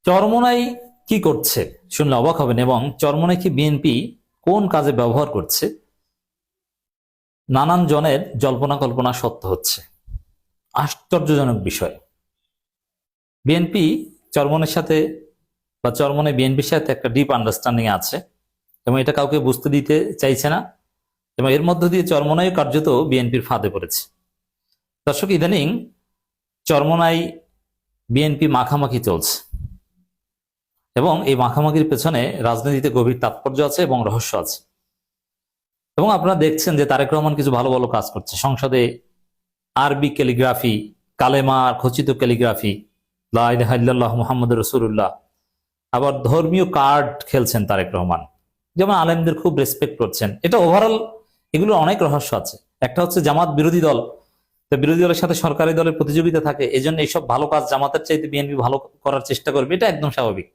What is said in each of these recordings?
চরমোনাই কি করছে শুনলে অবাক হবেন, এবং চরমোনাই কি বিএনপি কোন কাজে ব্যবহার করছে নানান জনের জল্পনা কল্পনা সত্য হচ্ছে। আশ্চর্যজনক বিষয়। বিএনপি চরমোনাইয়ের সাথে বা চরমোনাই বিএনপির সাথে একটা ডিপ আন্ডারস্ট্যান্ডিং আছে এবং এটা কাউকে বুঝতে দিতে চাইছে না, এবং এর মধ্য দিয়ে চরমোনাই কার্যত বিএনপির ফাঁদে পড়েছে। দর্শক, ইদানিং চরমোনাই বিএনপি মাখামাখি চলছে এবং এই মাখামাখির পেছনে রাজনীতিতে গভীর তাৎপর্য আছে এবং রহস্য আছে। এবং আপনারা দেখছেন যে তারেক রহমান কিছু ভালো ভালো কাজ করছে। সংসদে আরবি ক্যালিগ্রাফি, কালেমার খচিত ক্যালিগ্রাফি, লা ইলাহা ইল্লাল্লাহ মুহাম্মাদুর রাসূলুল্লাহ, আবার ধর্মীয় কার্ড খেলছেন তারেক রহমান, যেমন আলেমদের খুব রেসপেক্ট করছেন। এটা ওভারঅল এগুলো অনেক রহস্য আছে। একটা হচ্ছে জামাত বিরোধী দল, তো বিরোধী দলের সাথে সরকারি দলের প্রতিযোগিতা থাকে, এই জন্য এইসব ভালো কাজ জামাতের চাইতে বিএনপি ভালো করার চেষ্টা করবে, এটা একদম স্বাভাবিক।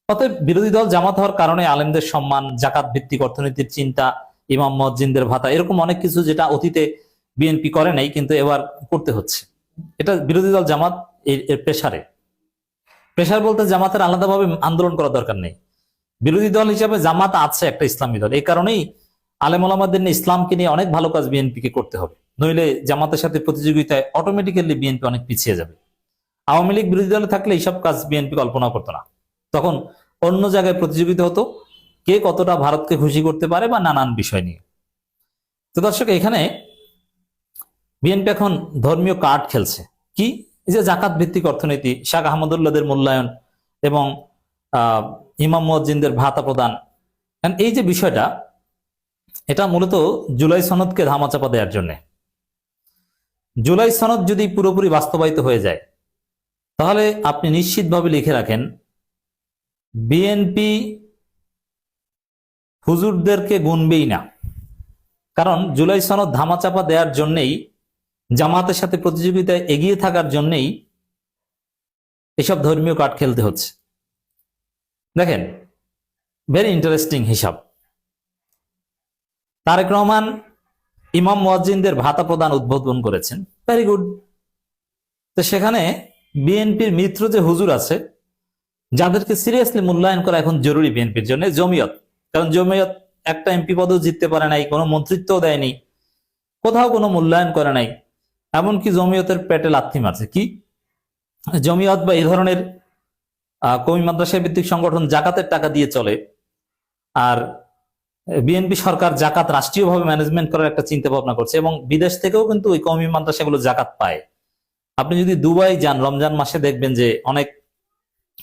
অতএব বিরোধী দল জামাত হওয়ার কারণে আলেমদের সম্মান, জাকাত ভিত্তিক অর্থনীতির চিন্তা, ইমাম মুয়াজ্জিনদের ভাতা, এরকম অনেক কিছু যেটা অতীতে বিএনপি করে নাই কিন্তু এবার করতে হচ্ছে। এটা বিরোধী দল জামাত এর প্রেসার বলতে জামাতের আলাদাভাবে আন্দোলন করার দরকার নেই। বিরোধী দল হিসাবে জামাত আছে একটা ইসলামী দল, এই কারণেই আলেম ওলামাদের নিয়ে ইসলামকে নিয়ে অনেক ভালো কাজ বিএনপিকে করতে হবে, নইলে জামাতের সাথে প্রতিযোগিতায় অটোমেটিক্যালি বিএনপি অনেক পিছিয়ে যাবে। আওয়ামী লীগ বিরোধী দলে থাকলে এইসব কাজ বিএনপি কল্পনা করতো না, তখন অন্য জায়গায় প্রতিযোগিতা হতো কে কতটা ভারতকে খুশি করতে পারে বা নানান বিষয় নিয়ে। তো দর্শক, এখানে বিএনপি এখন ধর্মীয় কার্ড খেলছে। কি? এই যে জাকাত ভিত্তিক অর্থনীতি, শাহ আহমদুল্লাহদের মূল্যায়ন এবং ইমাম মুয়াজ্জিনদের ভাতা প্রদান, এই যে বিষয়টা, এটা মূলত জুলাই সনদকে ধামাচাপা দেওয়ার জন্য। জুলাই সনদ যদি পুরোপুরি বাস্তবায়িত হয়ে যায় তাহলে আপনি নিশ্চিতভাবে লিখে রাখেন বিএনপি হুজুরদেরকে গুনবেই না। কারণ জুলাই সনদ ধামাচাপা দেওয়ার জন্যই, জামাতের সাথে প্রতিযোগিতায় এগিয়ে থাকার জন্যই এসব ধর্মীয় কার্ড খেলতে হচ্ছে। দেখেন, ভেরি ইন্টারেস্টিং হিসাব। তারেক রহমান ইমাম মুয়াজ্জিনদের ভাতা প্রদান উদ্বোধন করেছেন, ভেরি গুড। তো সেখানে বিএনপির মিত্র যে হুজুর আছে, যাদেরকে সিরিয়াসলি মূল্যায়ন করা এখন জরুরি বিএনপির জন্য, জমিয়ত। কারণ জমিয়ত একটা এমপি পদও জিততে পারে নাই, কোনো মন্ত্রিত্বও দেয়নি, কোথাও কোনো মূল্যায়ন করে নাই, এমনকি জমিয়তের পেটে লাথি মারছে। কি? জমিয়ত বা এই ধরনের কওমি মাদ্রাসা ভিত্তিক সংগঠন জাকাতের টাকা দিয়ে চলে, আর বিএনপি সরকার জাকাত রাষ্ট্রীয়ভাবে ম্যানেজমেন্ট করার একটা চিন্তা ভাবনা করছে, এবং বিদেশ থেকেও কিন্তু ওই কওমি মাদ্রাসাগুলো জাকাত পায়। আপনি যদি দুবাই যান রমজান মাসে দেখবেন যে অনেক